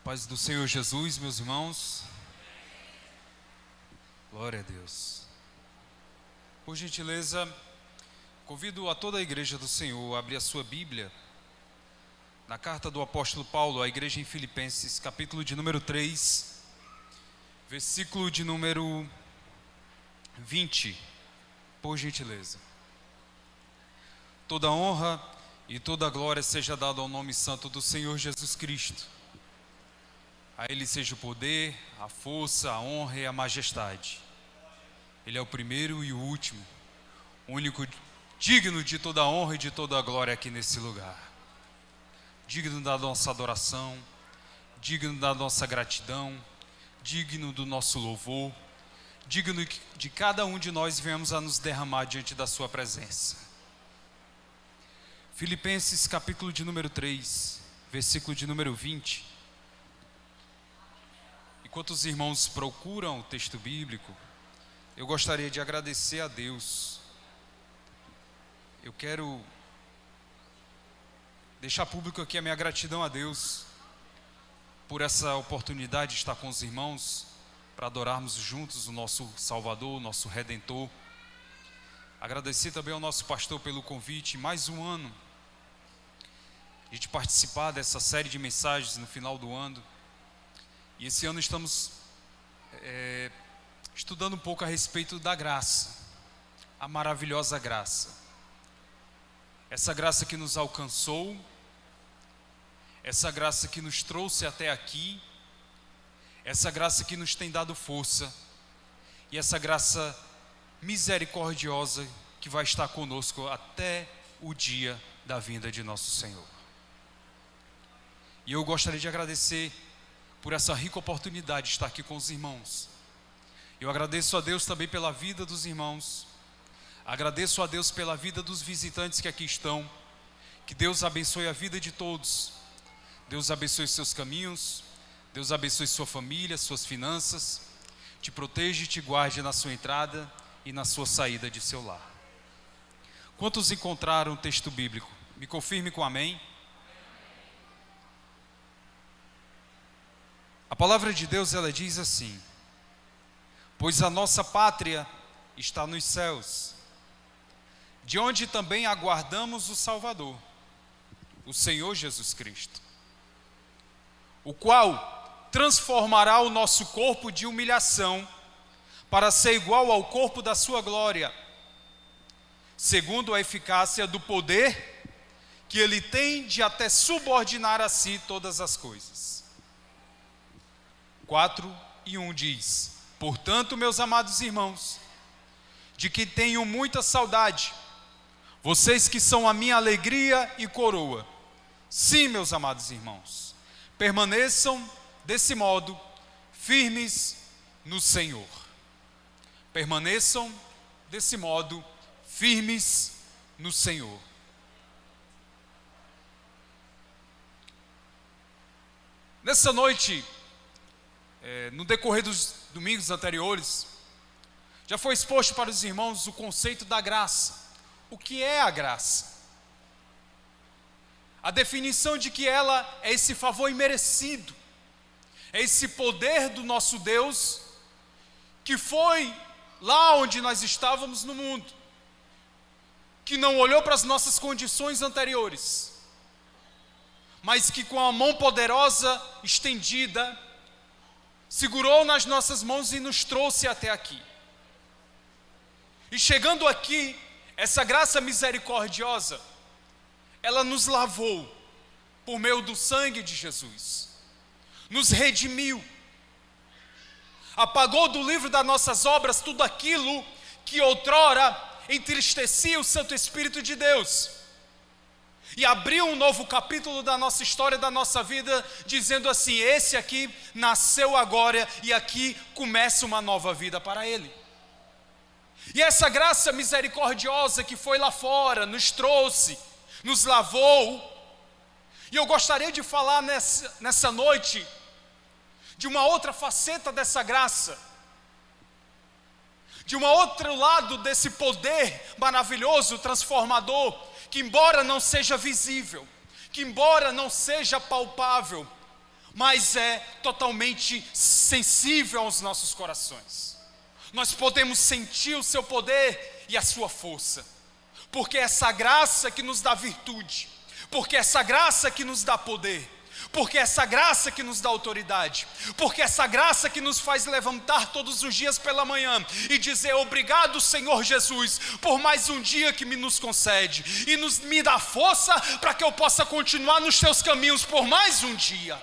Paz do Senhor Jesus, meus irmãos. Glória a Deus. Por gentileza, convido a toda a igreja do Senhor a abrir a sua Bíblia na carta do apóstolo Paulo à igreja em Filipenses, capítulo de número 3, versículo de número 20, por gentileza. Toda honra e toda glória seja dada ao nome santo do Senhor Jesus Cristo. A Ele seja o poder, a força, a honra e a majestade. Ele é o primeiro e o último, o único digno de toda a honra e de toda a glória aqui nesse lugar. Digno da nossa adoração, digno da nossa gratidão, digno do nosso louvor, digno de cada um de nós venhamos a nos derramar diante da sua presença. Filipenses capítulo de número 3, versículo de número 20. Enquanto os irmãos procuram o texto bíblico, eu gostaria de agradecer a Deus. Eu quero deixar público aqui a minha gratidão a Deus por essa oportunidade de estar com os irmãos para adorarmos juntos o nosso Salvador, o nosso Redentor. Agradecer também ao nosso pastor pelo convite, mais um ano, de participar dessa série de mensagens no final do ano. E esse ano estamos estudando um pouco a respeito da graça, a maravilhosa graça. Essa graça que nos alcançou, essa graça que nos trouxe até aqui, essa graça que nos tem dado força, e essa graça misericordiosa que vai estar conosco até o dia da vinda de nosso Senhor. E eu gostaria de agradecer por essa rica oportunidade de estar aqui com os irmãos. Eu agradeço a Deus também pela vida dos irmãos, agradeço a Deus pela vida dos visitantes que aqui estão. Que Deus abençoe a vida de todos, Deus abençoe seus caminhos, Deus abençoe sua família, suas finanças, te proteja e te guarde na sua entrada e na sua saída de seu lar. Quantos encontraram o texto bíblico? Me confirme com amém. A palavra de Deus, ela diz assim: pois a nossa pátria está nos céus, de onde também aguardamos o Salvador, o Senhor Jesus Cristo, o qual transformará o nosso corpo de humilhação para ser igual ao corpo da sua glória, segundo a eficácia do poder que Ele tem de até subordinar a si todas as coisas. 4:1 diz: portanto, meus amados irmãos, de que tenho muita saudade, vocês que são a minha alegria e coroa, sim, meus amados irmãos, permaneçam desse modo firmes no Senhor. Permaneçam desse modo firmes no Senhor. Nessa noite, no decorrer dos domingos anteriores, já foi exposto para os irmãos o conceito da graça. O que é a graça? A definição de que ela é esse favor imerecido, é esse poder do nosso Deus, que foi lá onde nós estávamos no mundo, que não olhou para as nossas condições anteriores, mas que com a mão poderosa estendida, segurou nas nossas mãos e nos trouxe até aqui. E chegando aqui, essa graça misericordiosa, ela nos lavou por meio do sangue de Jesus, nos redimiu, apagou do livro das nossas obras tudo aquilo que outrora entristecia o Santo Espírito de Deus, e abriu um novo capítulo da nossa história, da nossa vida, dizendo assim: esse aqui nasceu agora e aqui começa uma nova vida para ele. E essa graça misericordiosa que foi lá fora, nos trouxe, nos lavou. E eu gostaria de falar nessa noite de uma outra faceta dessa graça, de um outro lado desse poder maravilhoso, transformador, que embora não seja visível, que embora não seja palpável, mas é totalmente sensível aos nossos corações. Nós podemos sentir o seu poder e a sua força, porque essa graça que nos dá virtude, porque essa graça que nos dá poder, porque essa graça que nos dá autoridade, porque essa graça que nos faz levantar todos os dias pela manhã e dizer obrigado, Senhor Jesus, por mais um dia que nos concede e me dá força para que eu possa continuar nos teus caminhos por mais um dia.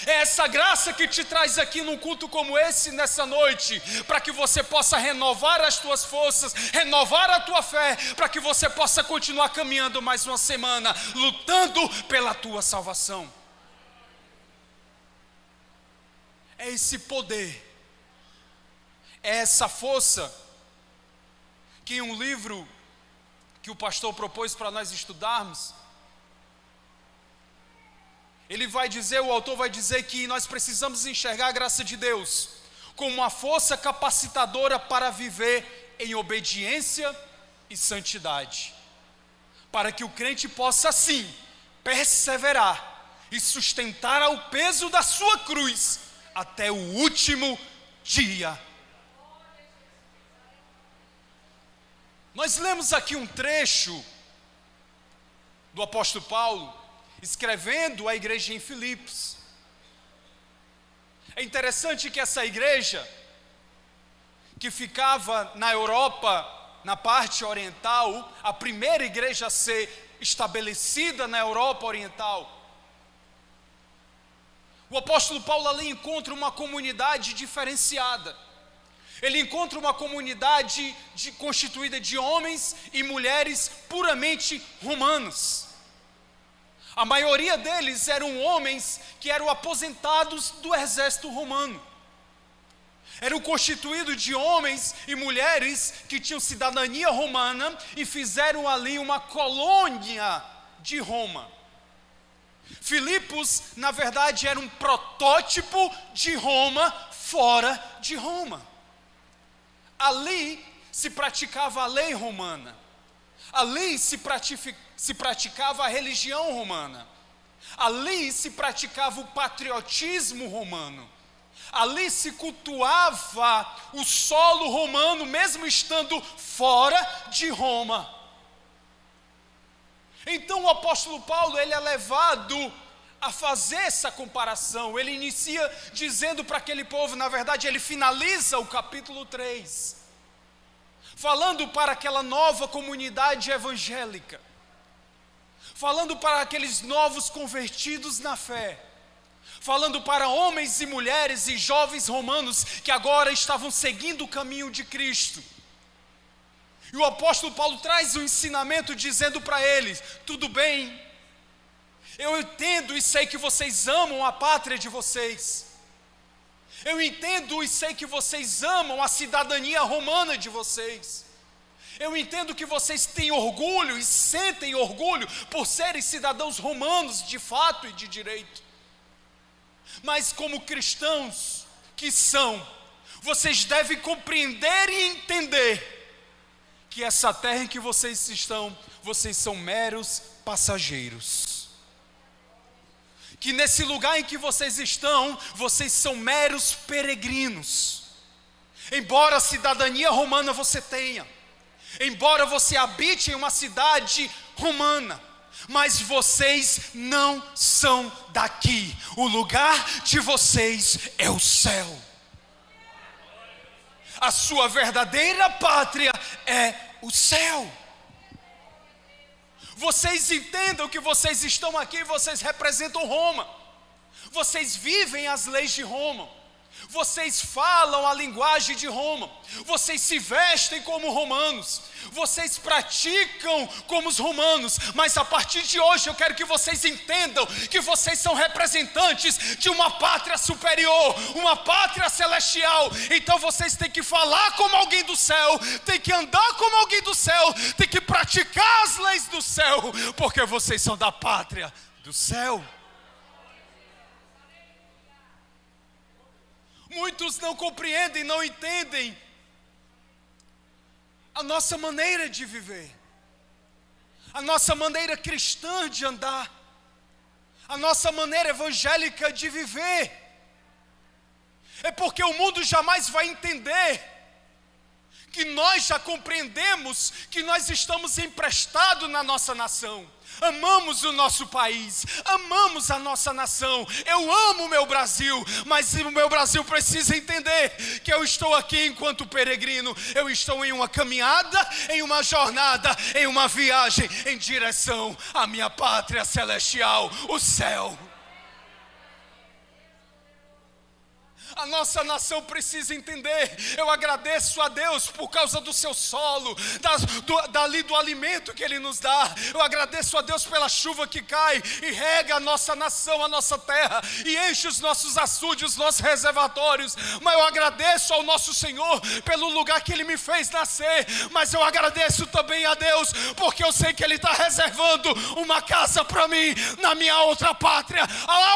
É essa graça que te traz aqui num culto como esse, nessa noite, para que você possa renovar as tuas forças, renovar a tua fé, para que você possa continuar caminhando mais uma semana, lutando pela tua salvação. É esse poder, é essa força, que em um livro que o pastor propôs para nós estudarmos, o autor vai dizer que nós precisamos enxergar a graça de Deus como uma força capacitadora para viver em obediência e santidade, para que o crente possa assim perseverar e sustentar ao peso da sua cruz até o último dia. Nós lemos aqui um trecho do apóstolo Paulo escrevendo à igreja em Filipos. É interessante que essa igreja, que ficava na Europa, na parte oriental, a primeira igreja a ser estabelecida na Europa oriental, o apóstolo Paulo ali encontra uma comunidade diferenciada. Ele encontra uma comunidade constituída de homens e mulheres puramente romanos. A maioria deles eram homens que eram aposentados do exército romano. Eram constituídos de homens e mulheres que tinham cidadania romana e fizeram ali uma colônia de Roma. Filipos, na verdade, era um protótipo de Roma fora de Roma. Ali se praticava a lei romana. Ali se praticava a religião romana. Ali se praticava o patriotismo romano. Ali se cultuava o solo romano, mesmo estando fora de Roma. Então o apóstolo Paulo, ele é levado a fazer essa comparação. Ele inicia dizendo para aquele povo, na verdade ele finaliza o capítulo 3, falando para aquela nova comunidade evangélica, falando para aqueles novos convertidos na fé, falando para homens e mulheres e jovens romanos que agora estavam seguindo o caminho de Cristo. E o apóstolo Paulo traz um ensinamento dizendo para eles: tudo bem, eu entendo e sei que vocês amam a pátria de vocês, eu entendo e sei que vocês amam a cidadania romana de vocês, eu entendo que vocês têm orgulho e sentem orgulho por serem cidadãos romanos de fato e de direito. Mas como cristãos que são, vocês devem compreender e entender que essa terra em que vocês estão, vocês são meros passageiros. Que nesse lugar em que vocês estão, vocês são meros peregrinos. Embora a cidadania romana você tenha, embora você habite em uma cidade romana, mas vocês não são daqui. O lugar de vocês é o céu. A sua verdadeira pátria é o céu. Vocês entendam que vocês estão aqui, vocês representam Roma. Vocês vivem as leis de Roma. Vocês falam a linguagem de Roma. Vocês se vestem como romanos. Vocês praticam como os romanos. Mas a partir de hoje eu quero que vocês entendam que vocês são representantes de uma pátria superior, uma pátria celestial. Então vocês têm que falar como alguém do céu, têm que andar como alguém do céu, têm que praticar as leis do céu, porque vocês são da pátria do céu. Muitos não compreendem, não entendem a nossa maneira de viver, a nossa maneira cristã de andar, a nossa maneira evangélica de viver. É porque o mundo jamais vai entender que nós já compreendemos que nós estamos emprestados na nossa nação. Amamos o nosso país, amamos a nossa nação. Eu amo o meu Brasil, mas o meu Brasil precisa entender que eu estou aqui enquanto peregrino. Eu estou em uma caminhada, em uma jornada, em uma viagem em direção à minha pátria celestial, o céu. A nossa nação precisa entender. Eu agradeço a Deus por causa do seu solo, do alimento que Ele nos dá. Eu agradeço a Deus pela chuva que cai e rega a nossa nação, a nossa terra, e enche os nossos açudes, os nossos reservatórios. Mas eu agradeço ao nosso Senhor pelo lugar que Ele me fez nascer. Mas eu agradeço também a Deus, porque eu sei que Ele está reservando uma casa para mim, na minha outra pátria,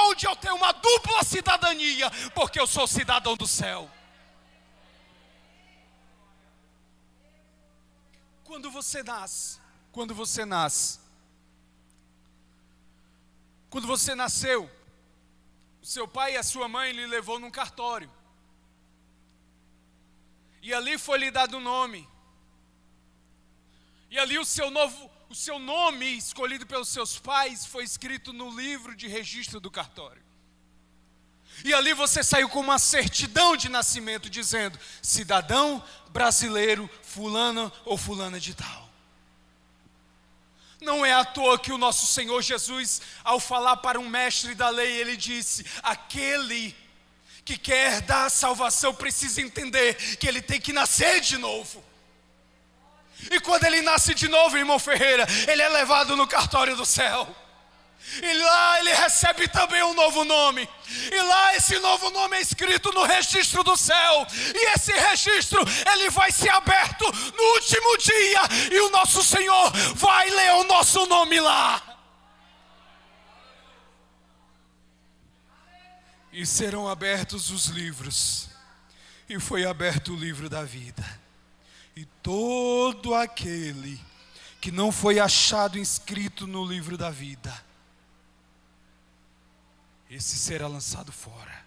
onde eu tenho uma dupla cidadania, porque eu sou cidadão do céu. Quando você nasceu, o seu pai e a sua mãe lhe levou num cartório. E ali foi lhe dado um nome. E ali o seu nome, escolhido pelos seus pais, foi escrito no livro de registro do cartório. E ali você saiu com uma certidão de nascimento, dizendo: cidadão brasileiro, fulano ou fulana de tal. Não é à toa que o nosso Senhor Jesus, ao falar para um mestre da lei, Ele disse: aquele que quer dar a salvação precisa entender que ele tem que nascer de novo. E quando ele nasce de novo, irmão Ferreira, ele é levado no cartório do céu. E lá ele recebe também um novo nome. E lá esse novo nome é escrito no registro do céu. E esse registro, ele vai ser aberto no último dia. E o nosso Senhor vai ler o nosso nome lá. E serão abertos os livros. E foi aberto o livro da vida. E todo aquele que não foi achado inscrito no livro da vida, esse será lançado fora.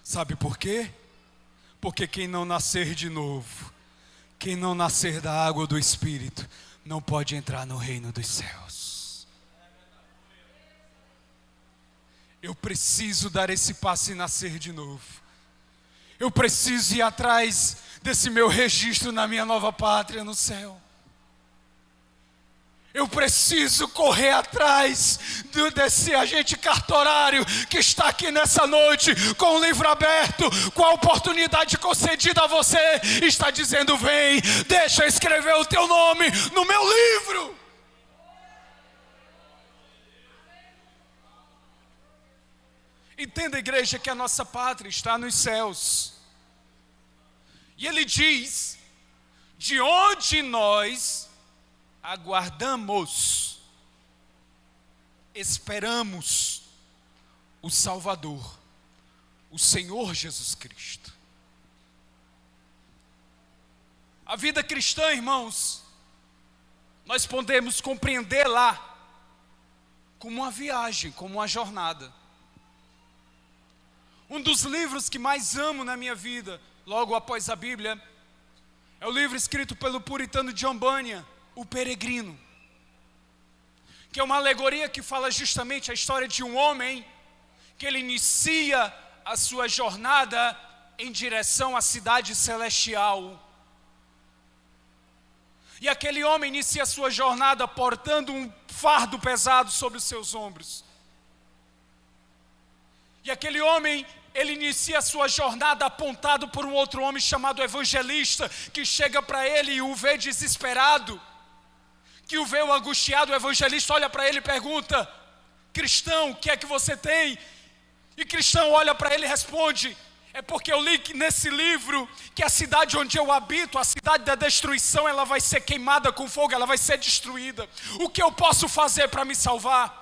Sabe por quê? Porque quem não nascer de novo, quem não nascer da água do Espírito, não pode entrar no reino dos céus. Eu preciso dar esse passo e nascer de novo. Eu preciso ir atrás desse meu registro na minha nova pátria no céu. Eu preciso correr atrás desse agente cartorário que está aqui nessa noite, com o livro aberto, com a oportunidade concedida a você, está dizendo: vem, deixa eu escrever o teu nome no meu livro. Entenda, igreja, que a nossa pátria está nos céus. E ele diz: de onde nós aguardamos, esperamos o Salvador, o Senhor Jesus Cristo. A vida cristã, irmãos, nós podemos compreendê-la como uma viagem, como uma jornada. Um dos livros que mais amo na minha vida, logo após a Bíblia, é o livro escrito pelo puritano John Bunyan, O Peregrino, que é uma alegoria que fala justamente a história de um homem que ele inicia a sua jornada em direção à cidade celestial. E aquele homem inicia a sua jornada portando um fardo pesado sobre os seus ombros. E aquele homem, ele inicia a sua jornada apontado por um outro homem chamado evangelista, que chega para ele e o vê desesperado, que o vê angustiado. O evangelista olha para ele e pergunta: cristão, o que é que você tem? E cristão olha para ele e responde: é porque eu li nesse livro que a cidade onde eu habito, a cidade da destruição, ela vai ser queimada com fogo, ela vai ser destruída. O que eu posso fazer para me salvar?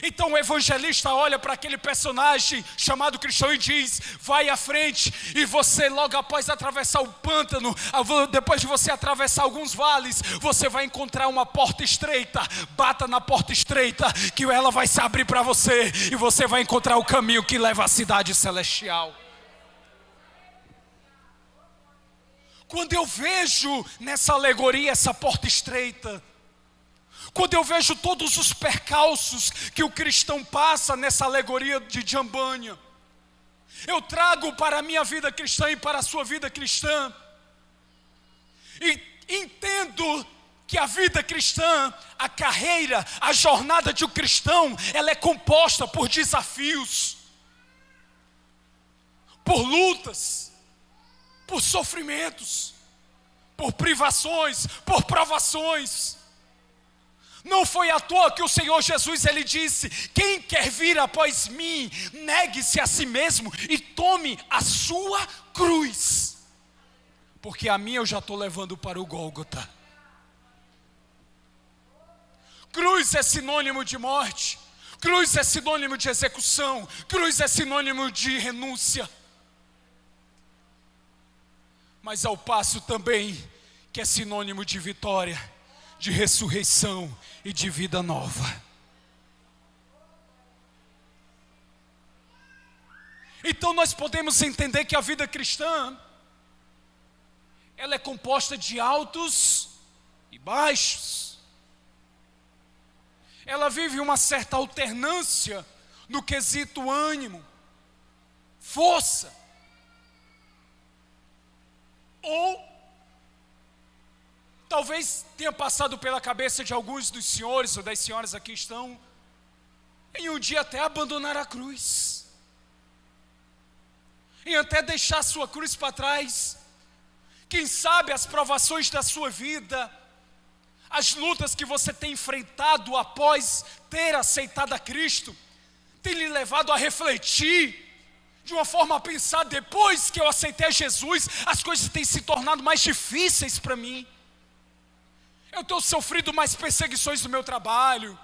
Então o evangelista olha para aquele personagem chamado cristão e diz: vai à frente, e você logo após atravessar o pântano, depois de você atravessar alguns vales, você vai encontrar uma porta estreita. Bata na porta estreita, que ela vai se abrir para você, e você vai encontrar o caminho que leva à cidade celestial. Quando eu vejo nessa alegoria essa porta estreita, quando eu vejo todos os percalços que o cristão passa nessa alegoria de Jambanya, eu trago para a minha vida cristã e para a sua vida cristã, e entendo que a vida cristã, a carreira, a jornada de um cristão, ela é composta por desafios, por lutas, por sofrimentos, por privações, por provações. Não foi à toa que o Senhor Jesus, Ele disse: quem quer vir após mim, negue-se a si mesmo e tome a sua cruz. Porque a minha eu já estou levando para o Gólgota. Cruz é sinônimo de morte, cruz é sinônimo de execução, cruz é sinônimo de renúncia. Mas ao passo também que é sinônimo de vitória, de ressurreição e de vida nova. Então nós podemos entender que a vida cristã, ela é composta de altos e baixos. Ela vive uma certa alternância no quesito ânimo, força. Ou talvez tenha passado pela cabeça de alguns dos senhores ou das senhoras aqui estão, em um dia até abandonar a cruz, em até deixar a sua cruz para trás. Quem sabe as provações da sua vida, as lutas que você tem enfrentado após ter aceitado a Cristo, tem lhe levado a refletir, de uma forma a pensar: depois que eu aceitei Jesus, as coisas têm se tornado mais difíceis para mim. Eu tenho sofrido mais perseguições no meu trabalho,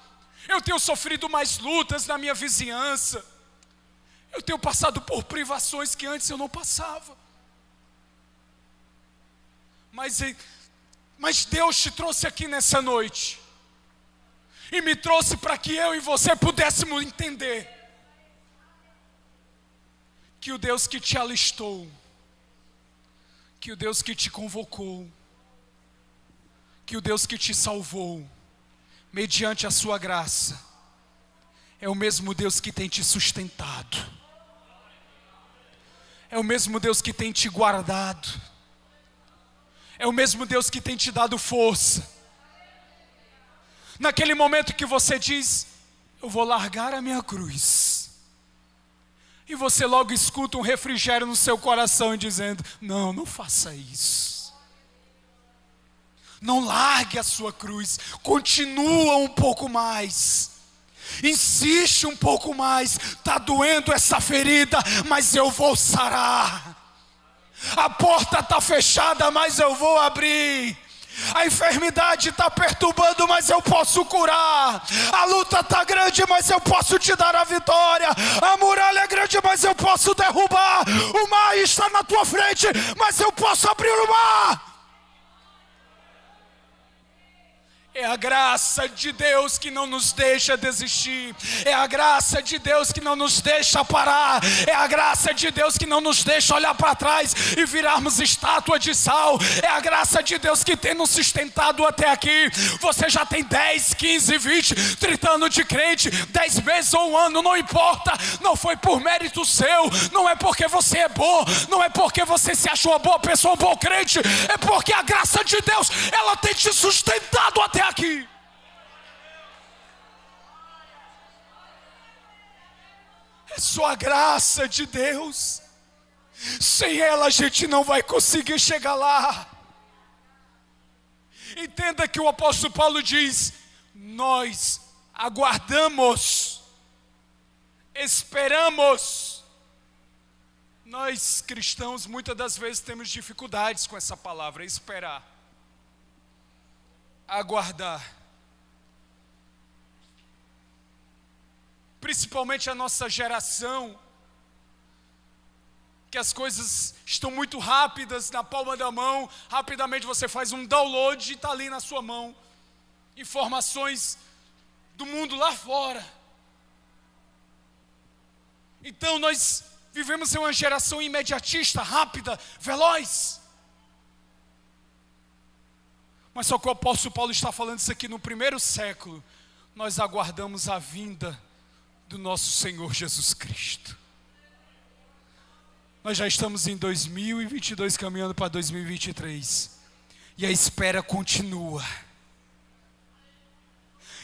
eu tenho sofrido mais lutas na minha vizinhança, eu tenho passado por privações que antes eu não passava. Mas Deus te trouxe aqui nessa noite, e me trouxe para que eu e você pudéssemos entender que o Deus que te alistou, que o Deus que te convocou, que o Deus que te salvou, mediante a sua graça, é o mesmo Deus que tem te sustentado, é o mesmo Deus que tem te guardado, é o mesmo Deus que tem te dado força. Naquele momento que você diz: eu vou largar a minha cruz, e você logo escuta um refrigério no seu coração dizendo: não, não faça isso. Não largue a sua cruz, continua um pouco mais, insiste um pouco mais. Está doendo essa ferida, mas eu vou sarar. A porta está fechada, mas eu vou abrir. A enfermidade está perturbando, mas eu posso curar. A luta está grande, mas eu posso te dar a vitória. A muralha é grande, mas eu posso derrubar. O mar está na tua frente, mas eu posso abrir o mar. É a graça de Deus que não nos deixa desistir. É a graça de Deus que não nos deixa parar. É a graça de Deus que não nos deixa olhar para trás e virarmos estátua de sal. É a graça de Deus que tem nos sustentado até aqui. Você já tem 10, 15, 20, 30 anos de crente, 10 meses ou um ano, não importa. Não foi por mérito seu, não é porque você é bom, não é porque você se achou uma boa pessoa, um bom crente. É porque a graça de Deus, ela tem te sustentado até aqui. É só a graça de Deus. Sem ela a gente não vai conseguir chegar lá. Entenda que o apóstolo Paulo diz: nós aguardamos, esperamos. Nós cristãos muitas das vezes temos dificuldades com essa palavra, esperar, aguardar. principalmente a nossa geração, que as coisas estão muito rápidas na palma da mão, rapidamente você faz um download e está ali na sua mão, informações do mundo lá fora. Então nós vivemos em uma geração imediatista, rápida, veloz. Mas só que o apóstolo Paulo está falando isso aqui no primeiro século, nós aguardamos a vinda do nosso Senhor Jesus Cristo. Nós já estamos em 2022, caminhando para 2023. E a espera continua.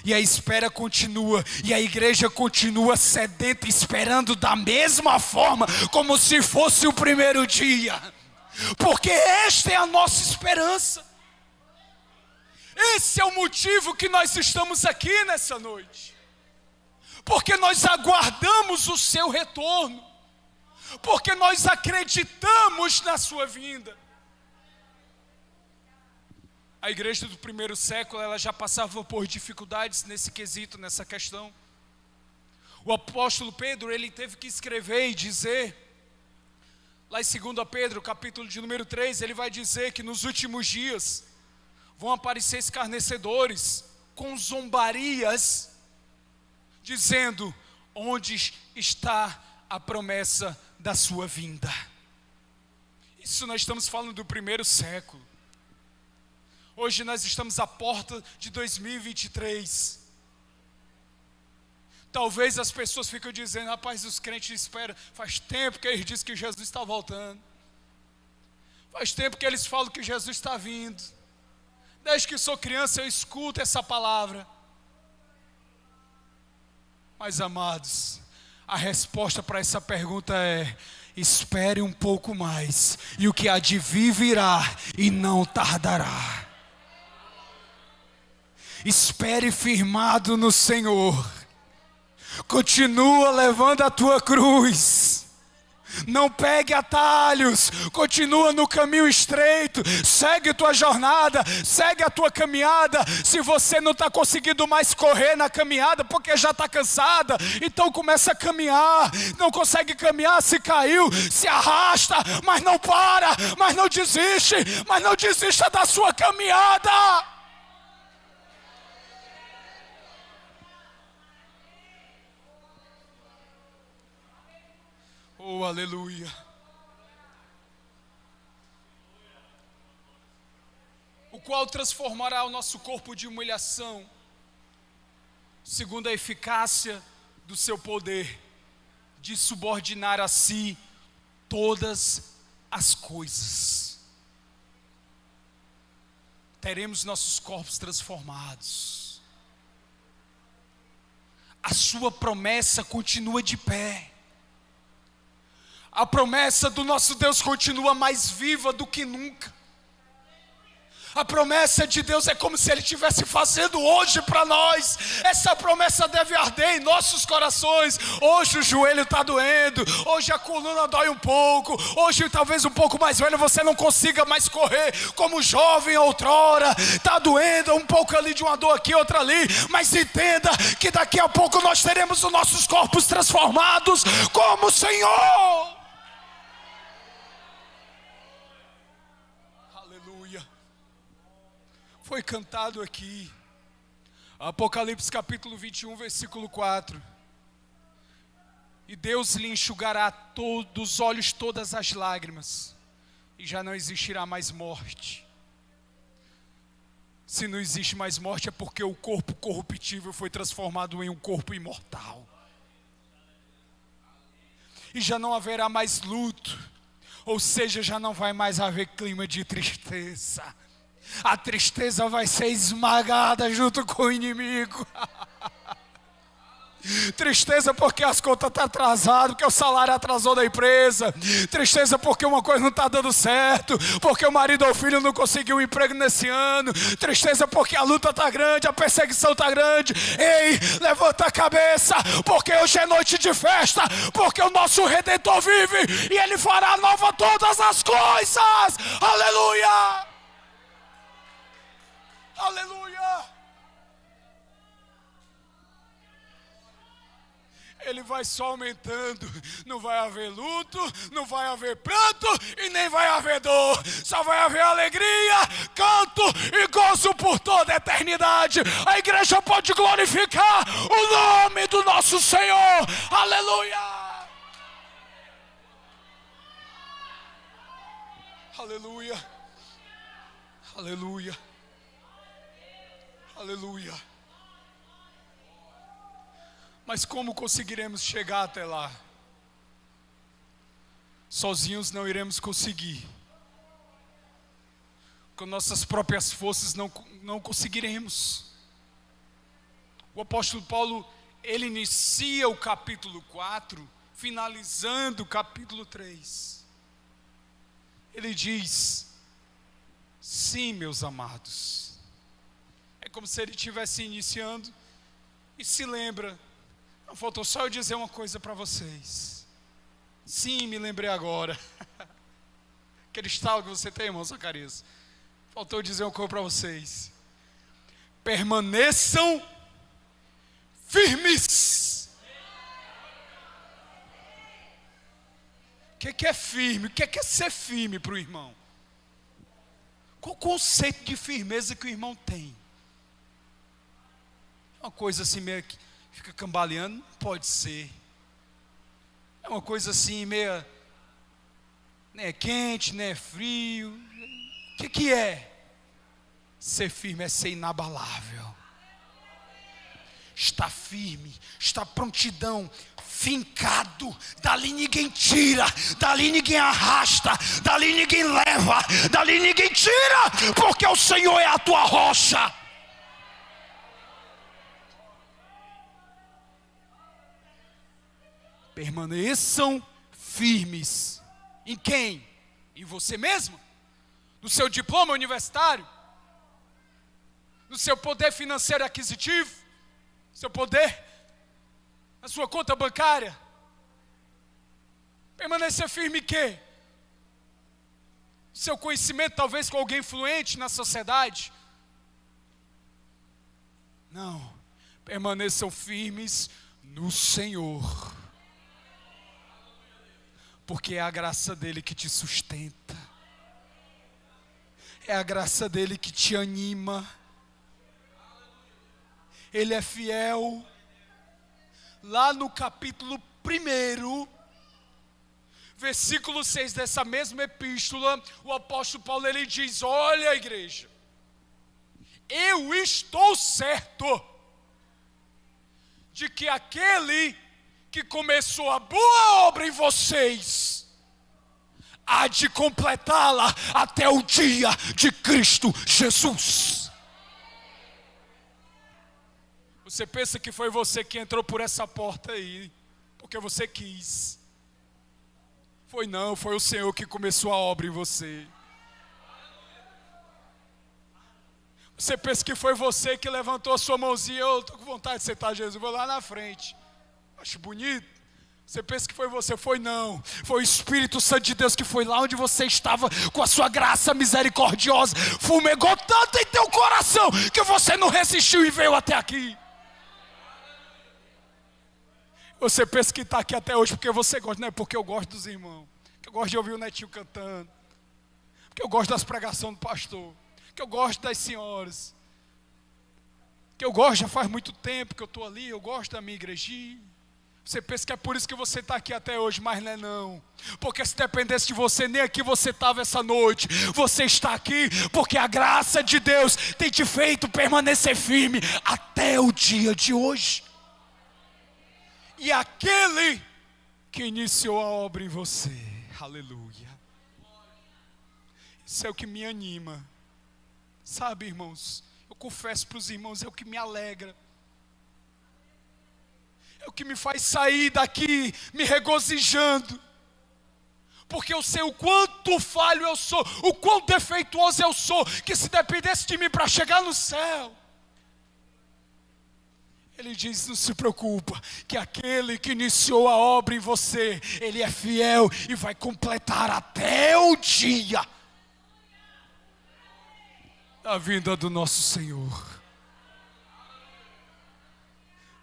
E a espera continua. E a igreja continua sedenta, esperando da mesma forma, como se fosse o primeiro dia. Porque esta é a nossa esperança. Esse é o motivo que nós estamos aqui nessa noite. Porque nós aguardamos o seu retorno. Porque nós acreditamos na sua vinda. A igreja do primeiro século, ela já passava por dificuldades nesse quesito, nessa questão. O apóstolo Pedro, ele teve que escrever e dizer, lá em 2 Pedro, capítulo de número 3, ele vai dizer que nos últimos dias vão aparecer escarnecedores com zombarias, dizendo: onde está a promessa da sua vinda? Isso nós estamos falando do primeiro século. Hoje nós estamos à porta de 2023. Talvez as pessoas fiquem dizendo: rapaz, os crentes esperam. Faz tempo que eles dizem que Jesus está voltando. Faz tempo que eles falam que Jesus está vindo. Desde que sou criança eu escuto essa palavra. Mas amados, a resposta para essa pergunta é: espere um pouco mais, e o que há de vir virá e não tardará. Espere firmado no Senhor. Continua levando a tua cruz. Não pegue atalhos, continua no caminho estreito, segue tua jornada, segue a tua caminhada. Se você não está conseguindo mais correr na caminhada porque já está cansada, então começa a caminhar. Não consegue caminhar, se caiu, se arrasta, mas não para, mas não desiste, mas não desista da sua caminhada. Oh, aleluia. O qual transformará o nosso corpo de humilhação, segundo a eficácia do seu poder, de subordinar a si todas as coisas. Teremos nossos corpos transformados. A sua promessa continua de pé. A promessa do nosso Deus continua mais viva do que nunca. A promessa de Deus é como se Ele estivesse fazendo hoje para nós. Essa promessa deve arder em nossos corações. Hoje o joelho está doendo, hoje a coluna dói um pouco, hoje talvez um pouco mais velho você não consiga mais correr como jovem outrora. Está doendo um pouco ali de uma dor aqui, outra ali. Mas entenda que daqui a pouco nós teremos os nossos corpos transformados como o Senhor. Foi cantado aqui, Apocalipse capítulo 21, versículo 4. E Deus lhe enxugará dos olhos todas as lágrimas, e já não existirá mais morte. Se não existe mais morte é porque o corpo corruptível foi transformado em um corpo imortal. E já não haverá mais luto, ou seja, já não vai mais haver clima de tristeza. A tristeza vai ser esmagada junto com o inimigo. Tristeza porque as contas estão atrasadas, porque o salário atrasou da empresa. Tristeza porque uma coisa não está dando certo, porque o marido ou o filho não conseguiu um emprego nesse ano. Tristeza porque a luta está grande, a perseguição está grande. Ei, levanta a cabeça, porque hoje é noite de festa, porque o nosso Redentor vive e Ele fará nova todas as coisas. Aleluia! Aleluia! ele vai só aumentando. Não vai haver luto, não vai haver pranto e nem vai haver dor. Só vai haver alegria, canto e gozo por toda a eternidade. A igreja pode glorificar o nome do nosso Senhor. Aleluia! Aleluia! Aleluia! Aleluia! Mas como conseguiremos chegar até lá? Sozinhos não iremos conseguir. Com nossas próprias forças não conseguiremos. O apóstolo Paulo, ele inicia o capítulo 4, finalizando o capítulo 3. Ele diz: sim, meus amados. É como se ele estivesse iniciando e se lembra. Não, faltou só eu dizer uma coisa para vocês. Sim, me lembrei agora. Aquele estalo que você tem, irmão Zacarias. Faltou dizer uma coisa para vocês. Permaneçam firmes. O que é firme? O que é ser firme para o irmão? Qual o conceito de firmeza que o irmão tem? É uma coisa assim meio que fica cambaleando? Não pode ser. É uma coisa assim meio, nem é quente, nem é frio. O que é? Ser firme é ser inabalável. Está firme, está prontidão, fincado. Dali ninguém tira, dali ninguém arrasta, dali ninguém leva, dali ninguém tira, porque o Senhor é a tua rocha. Permaneçam firmes. Em quem? Em você mesmo? No seu diploma universitário? No seu poder financeiro aquisitivo? Seu poder? Na sua conta bancária? Permanecer firme em quê? Seu conhecimento talvez com alguém influente na sociedade? Não. Permaneçam firmes no Senhor. Porque é a graça dele que te sustenta. É a graça dele que te anima. Ele é fiel. Lá no capítulo 1, versículo 6 dessa mesma epístola, o apóstolo Paulo ele diz: olha, igreja, eu estou certo de que aquele que começou a boa obra em vocês há de completá-la até o dia de Cristo Jesus. Você pensa que foi você que entrou por essa porta aí, porque você quis. Foi não, foi o Senhor que começou a obra em você. Você pensa que foi você que levantou a sua mãozinha: eu estou com vontade de sentar, Jesus, vou lá na frente. Acho bonito. Você pensa que foi você? Foi não. Foi o Espírito Santo de Deus que foi lá onde você estava, com a sua graça misericordiosa, fumegou tanto em teu coração que você não resistiu e veio até aqui. Você pensa que está aqui até hoje porque você gosta? Não é porque eu gosto dos irmãos, porque eu gosto de ouvir o netinho cantando, porque eu gosto das pregações do pastor, porque eu gosto das senhoras, que eu gosto, já faz muito tempo que eu estou ali, eu gosto da minha igrejinha. Você pensa que é por isso que você está aqui até hoje, mas não é não. Porque se dependesse de você, nem aqui você estava essa noite. Você está aqui porque a graça de Deus tem te feito permanecer firme até o dia de hoje. E aquele que iniciou a obra em você, aleluia. Isso é o que me anima. Sabe, irmãos, eu confesso para os irmãos, é o que me alegra. É o que me faz sair daqui me regozijando. Porque eu sei o quanto falho eu sou, o quão defeituoso eu sou, que se dependesse de mim para chegar no céu. Ele diz: não se preocupa, que aquele que iniciou a obra em você, ele é fiel e vai completar até o dia da vinda do nosso Senhor.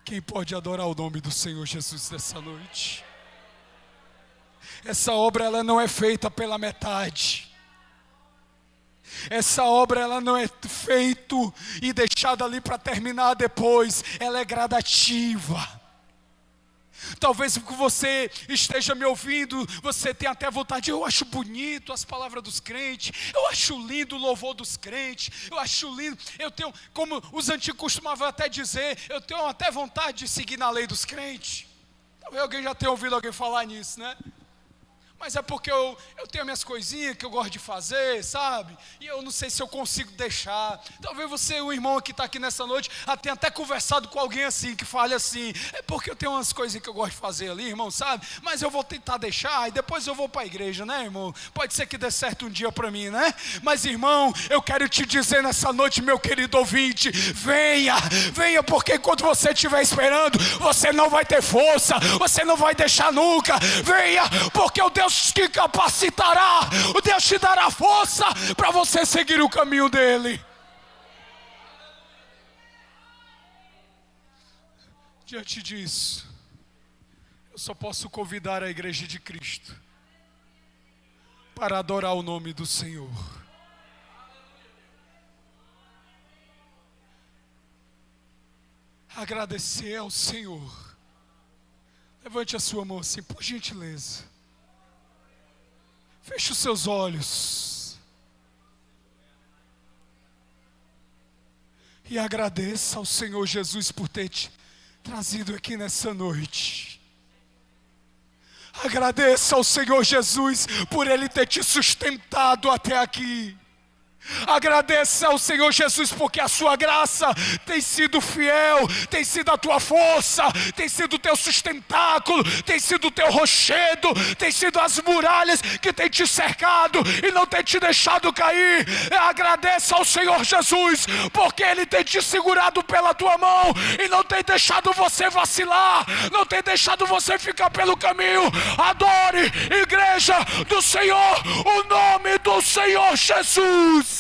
Quem pode adorar o nome do Senhor Jesus nessa noite? Essa obra ela não é feita pela metade. Essa obra ela não é feita e deixada ali para terminar depois. Ela é gradativa. Talvez porque você esteja me ouvindo, você tenha até vontade. Eu acho bonito as palavras dos crentes, eu acho lindo o louvor dos crentes, eu acho lindo, eu tenho, como os antigos costumavam até dizer, eu tenho até vontade de seguir na lei dos crentes. Talvez alguém já tenha ouvido alguém falar nisso, né? Mas é porque eu tenho minhas coisinhas que eu gosto de fazer, sabe? E eu não sei se eu consigo deixar. Talvez você, o irmão que está aqui nessa noite, tenha até conversado com alguém assim, que fale assim: é porque eu tenho umas coisinhas que eu gosto de fazer ali, irmão, sabe? Mas eu vou tentar deixar e depois eu vou para a igreja, né, irmão? Pode ser que dê certo um dia para mim, né? Mas, irmão, eu quero te dizer nessa noite, meu querido ouvinte, venha, porque enquanto você estiver esperando, você não vai ter força, você não vai deixar nunca. Venha, porque o Deus te capacitará, o Deus te dará força para você seguir o caminho dele. Diante disso, eu só posso convidar a igreja de Cristo para adorar o nome do Senhor. Agradecer ao Senhor. Levante a sua mão assim, por gentileza. Feche os seus olhos e agradeça ao Senhor Jesus por ter te trazido aqui nessa noite. Agradeça ao Senhor Jesus por Ele ter te sustentado até aqui. Agradeça ao Senhor Jesus porque a sua graça tem sido fiel, tem sido a tua força, tem sido o teu sustentáculo, tem sido o teu rochedo, tem sido as muralhas que tem te cercado e não tem te deixado cair. Agradeça ao Senhor Jesus porque Ele tem te segurado pela tua mão e não tem deixado você vacilar, não tem deixado você ficar pelo caminho. Adore, igreja do Senhor, o nome do Senhor Jesus.